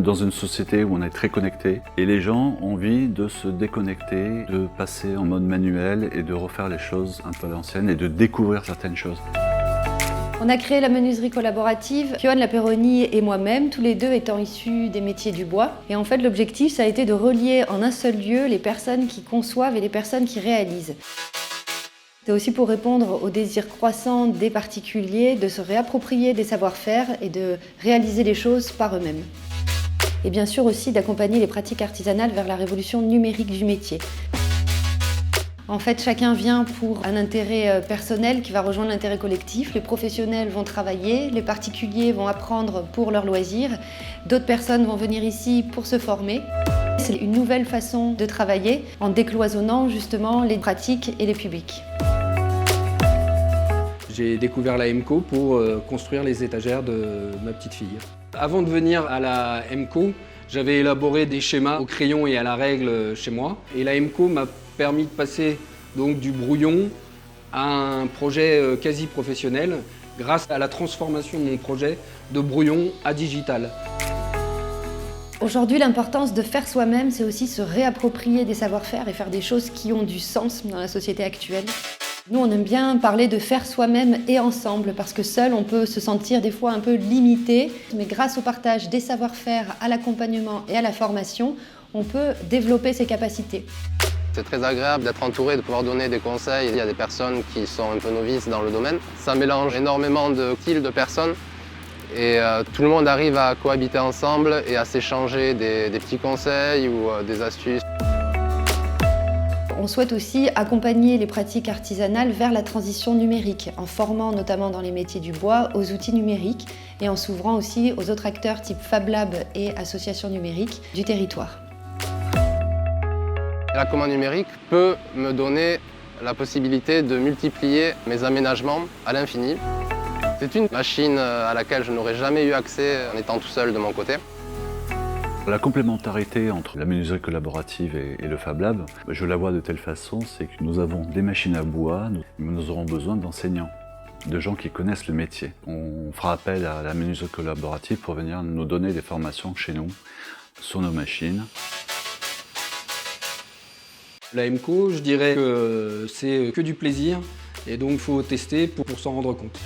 dans une société où on est très connecté et les gens ont envie de se déconnecter, de passer en mode manuel et de refaire les choses un peu à l'ancienne et de découvrir certaines choses. On a créé la menuiserie collaborative, Johan Laperoni et moi-même, tous les deux étant issus des métiers du bois. Et en fait, l'objectif, ça a été de relier en un seul lieu les personnes qui conçoivent et les personnes qui réalisent. C'est aussi pour répondre au désir croissant des particuliers de se réapproprier des savoir-faire et de réaliser les choses par eux-mêmes. Et bien sûr aussi d'accompagner les pratiques artisanales vers la révolution numérique du métier. En fait, chacun vient pour un intérêt personnel qui va rejoindre l'intérêt collectif. Les professionnels vont travailler, les particuliers vont apprendre pour leurs loisirs, d'autres personnes vont venir ici pour se former. C'est une nouvelle façon de travailler en décloisonnant justement les pratiques et les publics. J'ai découvert la MCO pour construire les étagères de ma petite fille. Avant de venir à la MCO, j'avais élaboré des schémas au crayon et à la règle chez moi. Et la MCO m'a permis de passer donc du brouillon à un projet quasi professionnel grâce à la transformation de mon projet de brouillon à digital. Aujourd'hui, l'importance de faire soi-même, c'est aussi se réapproprier des savoir-faire et faire des choses qui ont du sens dans la société actuelle. Nous, on aime bien parler de faire soi-même et ensemble, parce que seul, on peut se sentir des fois un peu limité. Mais grâce au partage des savoir-faire, à l'accompagnement et à la formation, on peut développer ses capacités. C'est très agréable d'être entouré, de pouvoir donner des conseils. Il y a des personnes qui sont un peu novices dans le domaine. Ça mélange énormément de styles de personnes et tout le monde arrive à cohabiter ensemble et à s'échanger des petits conseils ou des astuces. On souhaite aussi accompagner les pratiques artisanales vers la transition numérique, en formant notamment dans les métiers du bois aux outils numériques et en s'ouvrant aussi aux autres acteurs type Fab Lab et associations numériques du territoire. La commande numérique peut me donner la possibilité de multiplier mes aménagements à l'infini. C'est une machine à laquelle je n'aurais jamais eu accès en étant tout seul de mon côté. La complémentarité entre la menuiserie collaborative et le Fab Lab, je la vois de telle façon, c'est que nous avons des machines à bois, nous aurons besoin d'enseignants, de gens qui connaissent le métier. On fera appel à la menuiserie collaborative pour venir nous donner des formations chez nous, sur nos machines. La MCO, je dirais que c'est que du plaisir et donc il faut tester pour s'en rendre compte.